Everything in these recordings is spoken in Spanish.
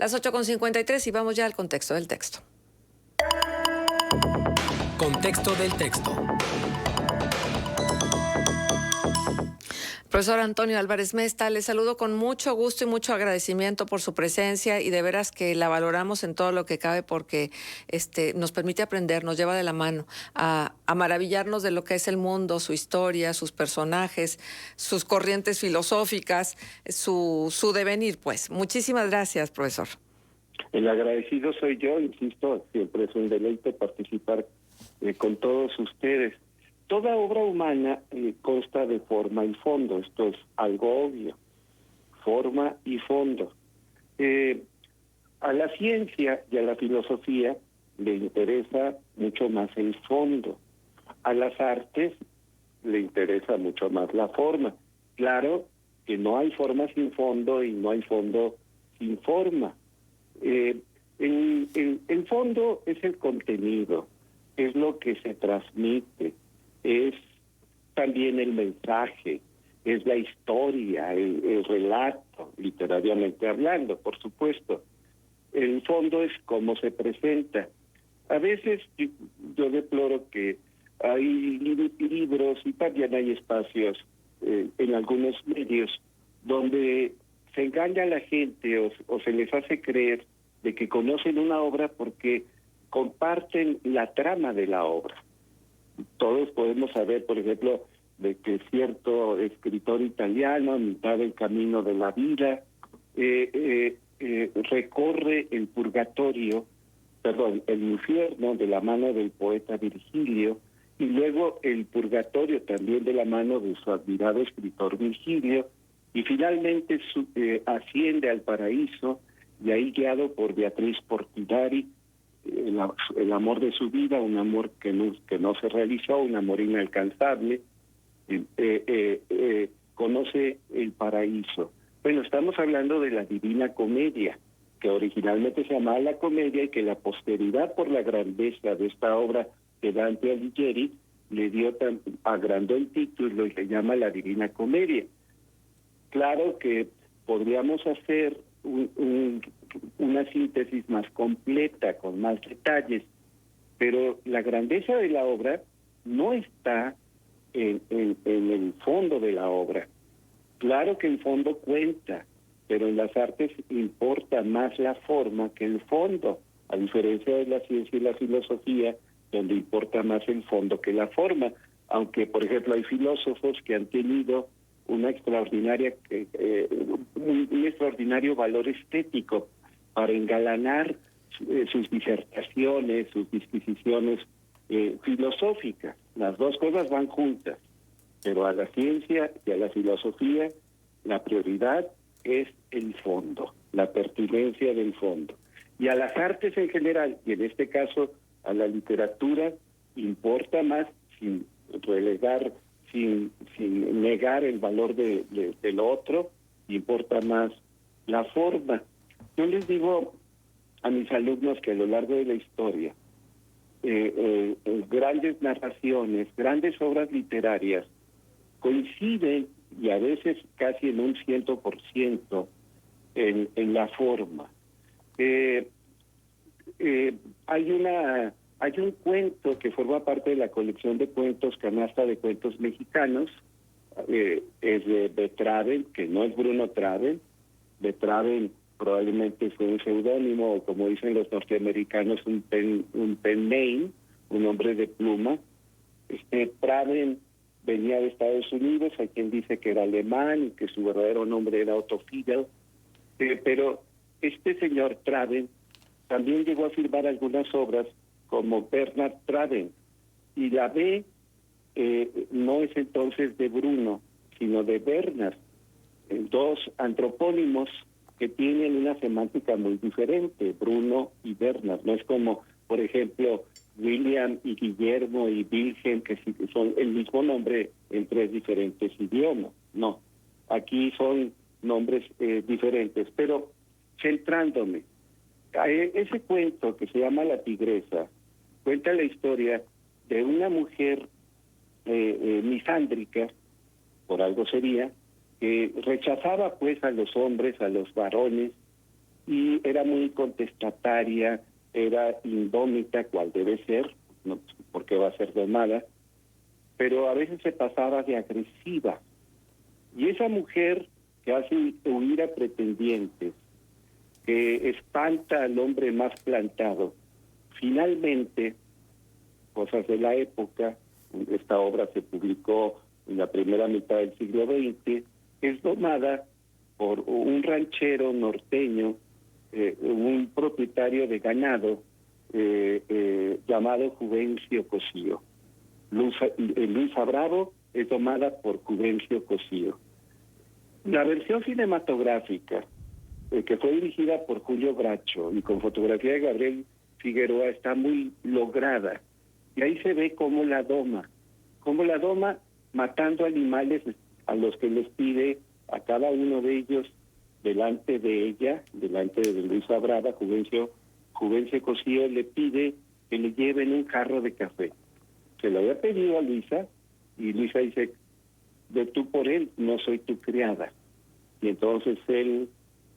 Las 8:53 y vamos ya al contexto del texto. Contexto del texto. Profesor Antonio Álvarez Mesta, le saludo con mucho gusto y mucho agradecimiento por su presencia y de veras que la valoramos en todo lo que cabe porque nos permite aprender, nos lleva de la mano a maravillarnos de lo que es el mundo, su historia, sus personajes, sus corrientes filosóficas, su devenir, pues. Muchísimas gracias, profesor. El agradecido soy yo, insisto, siempre es un deleite participar con todos ustedes. Toda obra humana consta de forma y fondo, esto es algo obvio, forma y fondo. A la ciencia y a la filosofía le interesa mucho más el fondo, a las artes le interesa mucho más la forma. Claro que no hay forma sin fondo y no hay fondo sin forma. El fondo es el contenido, es lo que se transmite, es también el mensaje, es la historia, el relato, literariamente hablando, por supuesto. El fondo es cómo se presenta. A veces yo deploro que hay libros y también hay espacios en algunos medios donde se engaña a la gente o se les hace creer de que conocen una obra porque comparten la trama de la obra. Todos podemos saber, por ejemplo, de que cierto escritor italiano, a mitad del camino de la vida, recorre el infierno de la mano del poeta Virgilio, y luego el purgatorio también de la mano de su admirado escritor Virgilio, y finalmente asciende al paraíso, y ahí guiado por Beatriz Portinari, el amor de su vida, un amor que no se realizó, un amor inalcanzable, conoce el paraíso. Bueno, estamos hablando de la Divina Comedia, que originalmente se llamaba La Comedia y que la posteridad, por la grandeza de esta obra de Dante Alighieri, agrandó el título y se llama La Divina Comedia. Claro que podríamos hacer una síntesis más completa, con más detalles, pero la grandeza de la obra no está en el fondo de la obra. Claro que el fondo cuenta, pero en las artes importa más la forma que el fondo, a diferencia de la ciencia y la filosofía, donde importa más el fondo que la forma, aunque, por ejemplo, hay filósofos que han tenido un extraordinario valor estético para engalanar sus disertaciones, sus disquisiciones filosóficas. Las dos cosas van juntas, pero a la ciencia y a la filosofía la prioridad es el fondo, la pertinencia del fondo. Y a las artes en general, y en este caso a la literatura, importa más, sin relegar, sin negar el valor del otro, importa más la forma. Yo les digo a mis alumnos que a lo largo de la historia, grandes narraciones, grandes obras literarias coinciden, y a veces casi en un 100%, en la forma. Hay un cuento que forma parte de la colección de cuentos Canasta de Cuentos Mexicanos, es de Betraven, que no es Bruno Traven. Betraven probablemente fue un seudónimo, o como dicen los norteamericanos, un pen name, un hombre de pluma. Traven venía de Estados Unidos, hay quien dice que era alemán y que su verdadero nombre era Otto Fiedel, pero este señor Traven también llegó a firmar algunas obras como Bernard Traven, y la B no es entonces de Bruno, sino de Bernard, dos antropónimos que tienen una semántica muy diferente, Bruno y Bernard. No es como, por ejemplo, William y Guillermo y Wilhelm, que son el mismo nombre en tres diferentes idiomas. No, aquí son nombres diferentes. Pero centrándome, ese cuento que se llama La Tigresa cuenta la historia de una mujer misándrica, por algo sería, que rechazaba pues a los hombres, a los varones, y era muy contestataria, era indómita, cual debe ser, no, porque va a ser domada, pero a veces se pasaba de agresiva. Y esa mujer que hace huir a pretendientes, que espanta al hombre más plantado, finalmente, cosas de la época, esta obra se publicó en la primera mitad del siglo XX, es domada por un ranchero norteño, un propietario de ganado llamado Juvencio Cosío. Luisa Bravo es domada por Juvencio Cosío. La versión cinematográfica, que fue dirigida por Julio Bracho y con fotografía de Gabriel Figueroa, está muy lograda. Y ahí se ve cómo la doma matando animales a los que les pide a cada uno de ellos delante de ella, delante de Luisa Brava, Juvencio Cosío le pide que le lleven un jarro de café. Se lo había pedido a Luisa y Luisa dice, ve tú por él, no soy tu criada. Y entonces él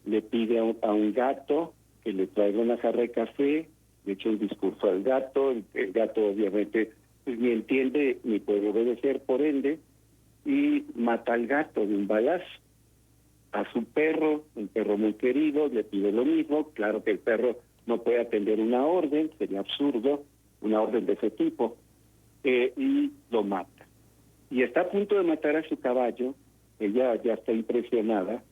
le pide a un gato que le traiga una jarra de café, le echa un discurso al gato, el gato obviamente pues, ni entiende ni puede obedecer por ende, y mata al gato de un balazo. A su perro, un perro muy querido, le pide lo mismo. Claro que el perro no puede atender una orden, sería absurdo, una orden de ese tipo, y lo mata. Y está a punto de matar a su caballo, ella ya está impresionada,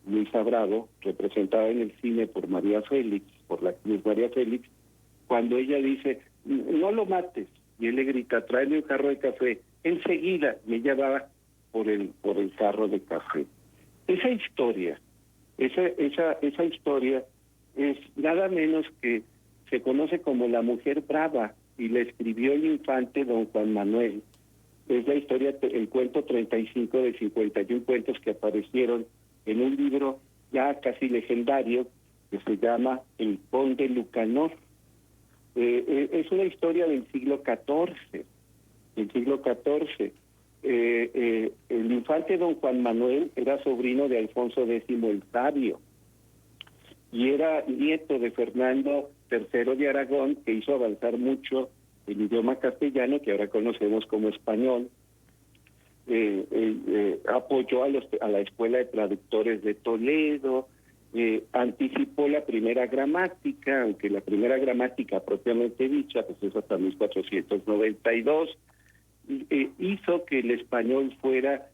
Luisa Bravo, representada en el cine por María Félix, por la actriz María Félix, cuando ella dice, no lo mates, y él le grita, tráeme un jarro de café, enseguida, y ella va por el jarro de café. Esa historia es nada menos que se conoce como La Mujer Brava, y la escribió el infante don Juan Manuel. Es la historia, el cuento 35 de 51 cuentos que aparecieron en un libro ya casi legendario que se llama El Conde Lucanor. Es una historia del siglo XIV. El infante don Juan Manuel era sobrino de Alfonso X el Sabio y era nieto de Fernando III de Aragón, que hizo avanzar mucho el idioma castellano, que ahora conocemos como español. Apoyó a la Escuela de Traductores de Toledo, anticipó la primera gramática, aunque la primera gramática propiamente dicha pues es hasta 1492, hizo que el español fuera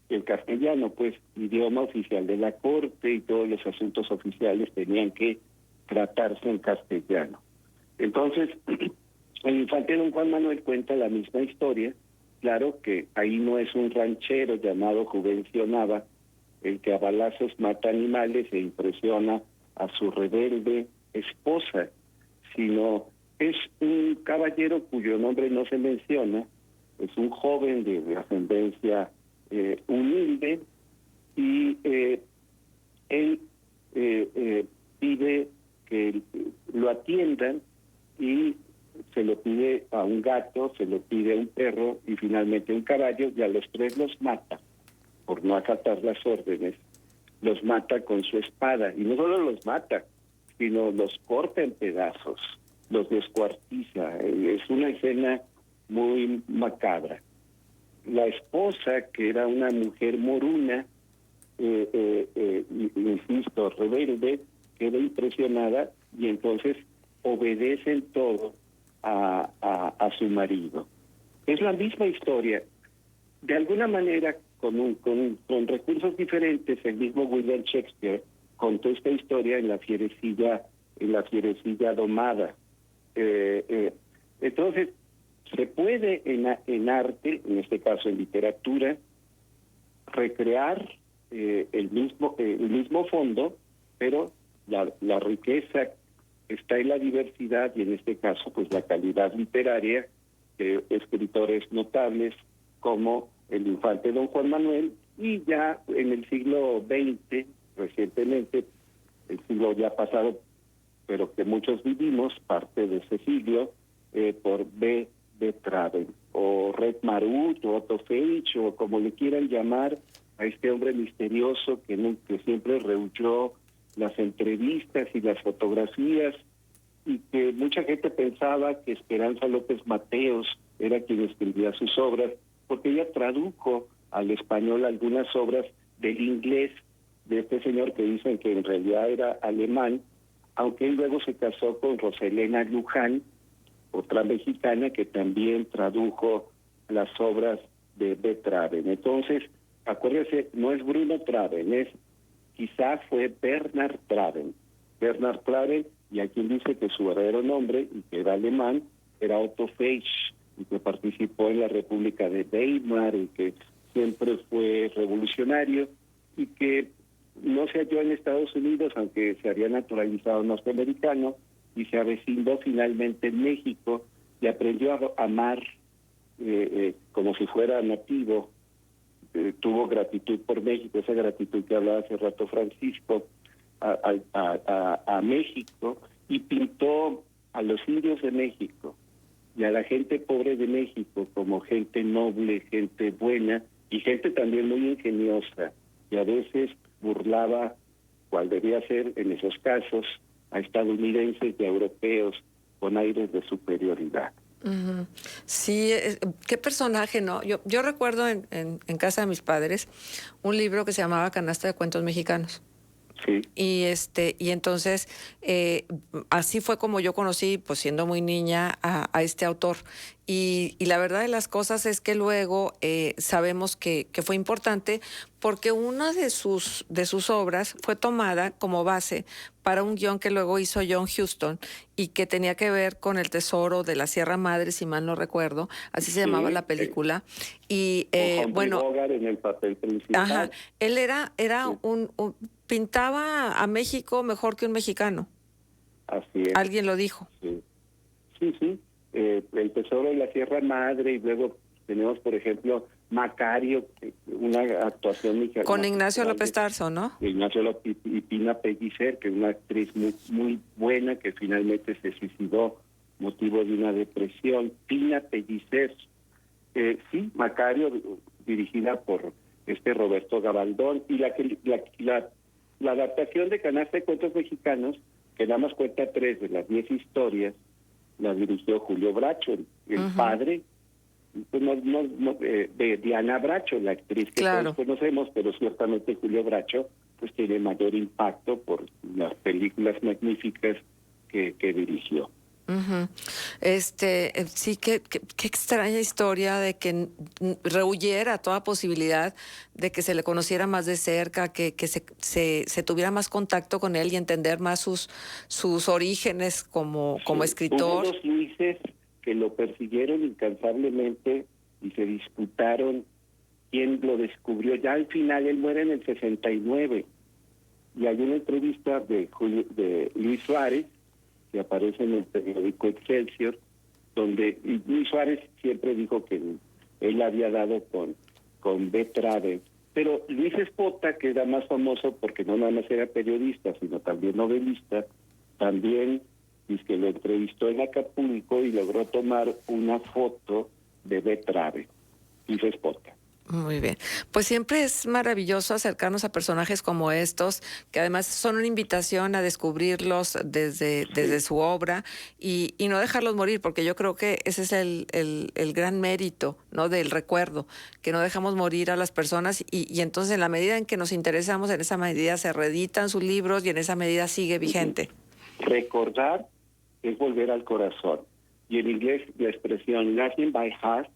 el castellano, pues idioma oficial de la corte, y todos los asuntos oficiales tenían que tratarse en castellano. Entonces, el infante don Juan Manuel cuenta la misma historia. Claro que ahí no es un ranchero llamado Juvencio Nava el que a balazos mata animales e impresiona a su rebelde esposa, sino es un caballero cuyo nombre no se menciona, es un joven de ascendencia humilde, y él pide que lo atiendan, y se lo pide a un gato, se lo pide a un perro y finalmente a un caballo, y a los tres los mata por no acatar las órdenes. Los mata con su espada, y no solo los mata, sino los corta en pedazos, los descuartiza. Es una escena muy macabra. La esposa, que era una mujer moruna, insisto, rebelde, queda impresionada y entonces obedece en todo a su marido. Es la misma historia. De alguna manera, con recursos diferentes, el mismo William Shakespeare contó esta historia en la fierecilla domada. Entonces, se puede en arte, en este caso en literatura, recrear el mismo fondo, pero la riqueza está en la diversidad, y en este caso pues la calidad literaria de escritores notables como el infante don Juan Manuel, y ya en el siglo XX, recientemente, el siglo ya pasado, pero que muchos vivimos, parte de ese siglo, por B. de Traven, o Red Marut, o Otto Feich, o como le quieran llamar, a este hombre misterioso que siempre rehuyó las entrevistas y las fotografías, y que mucha gente pensaba que Esperanza López Mateos era quien escribía sus obras, porque ella tradujo al español algunas obras del inglés de este señor que dicen que en realidad era alemán, aunque él luego se casó con Roselena Luján, otra mexicana que también tradujo las obras de Traven. Entonces, acuérdense, no es Bruno Traven, quizá fue Bernard Traven. Bernard Traven, y a quien dice que su verdadero nombre, y que era alemán, era Otto Feisch, y que participó en la República de Weimar, y que siempre fue revolucionario, y que no se halló en Estados Unidos, aunque se había naturalizado norteamericano, y se avecinó finalmente en México, y aprendió a amar como si fuera nativo. Tuvo gratitud por México, esa gratitud que hablaba hace rato Francisco, a México, y pintó a los indios de México y a la gente pobre de México como gente noble, gente buena y gente también muy ingeniosa, y a veces burlaba, cual debía ser en esos casos, a estadounidenses y a europeos con aires de superioridad. Ujú. Sí, qué personaje, ¿no? Yo recuerdo en casa de mis padres un libro que se llamaba Canasta de Cuentos Mexicanos. Sí. Y entonces así fue como yo conocí, pues siendo muy niña, a este autor. Y la verdad de las cosas es que luego sabemos que fue importante porque una de sus obras fue tomada como base para un guión que luego hizo John Huston y que tenía que ver con el tesoro de la Sierra Madre, si mal no recuerdo, así se llamaba la película. Y con bueno, Bogart en el papel principal. ajá, él era Sí. pintaba a México mejor que un mexicano. Así es. Alguien lo dijo. Sí, sí. El tesoro de la Sierra Madre, y luego tenemos, por ejemplo, Macario, una actuación mexicana. Con Ignacio López Tarso, ¿no? Ignacio López y Pina Pellicer, que es una actriz muy, muy buena que finalmente se suicidó motivo de una depresión. Pina Pellicer. Sí, Macario, dirigida por Roberto Gabaldón, y la adaptación de Canasta de Cuentos Mexicanos, que nada más cuenta 3 de las 10 historias, la dirigió Julio Bracho, el padre pues de Diana Bracho, la actriz que Claro. todos conocemos, pero ciertamente Julio Bracho pues tiene mayor impacto por las películas magníficas que dirigió. Uh-huh. Sí, qué extraña historia de que rehuyera toda posibilidad de que se le conociera más de cerca, que se tuviera más contacto con él y entender más sus orígenes como escritor. Hubo 2 Luises que lo persiguieron incansablemente y se disputaron quién lo descubrió. Ya al final él muere en el 69, y hay una entrevista de Luis Suárez que aparece en el periódico Excelsior, donde Luis Suárez siempre dijo que él había dado con Traven. Pero Luis Espota, que era más famoso porque no nada más era periodista, sino también novelista, también dice que lo entrevistó en Acapulco y logró tomar una foto de Traven. Luis Espota. Muy bien. Pues siempre es maravilloso acercarnos a personajes como estos, que además son una invitación a descubrirlos desde su obra y no dejarlos morir, porque yo creo que ese es el gran mérito, ¿no?, del recuerdo, que no dejamos morir a las personas y entonces en la medida en que nos interesamos, en esa medida se reeditan sus libros y en esa medida sigue vigente. Recordar es volver al corazón. Y en inglés la expresión Learning by Heart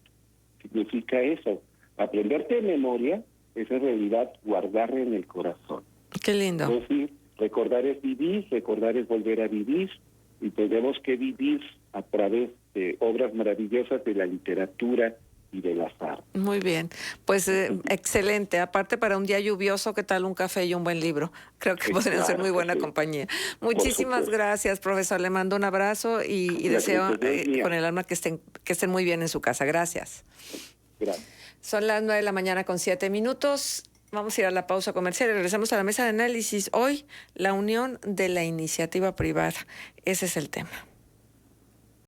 significa eso. Aprenderte de memoria es en realidad guardar en el corazón. Qué lindo. Es decir, recordar es vivir, recordar es volver a vivir, y tenemos que vivir a través de obras maravillosas de la literatura y del azar. Muy bien, pues excelente. Aparte, para un día lluvioso, ¿qué tal un café y un buen libro? Creo que podrían ser muy buena compañía. Muchísimas gracias, profesor. Le mando un abrazo y deseo con el alma que estén muy bien en su casa. Gracias. Gracias. Son las 9:07 a.m. Vamos a ir a la pausa comercial y regresamos a la mesa de análisis. Hoy, la unión de la iniciativa privada. Ese es el tema.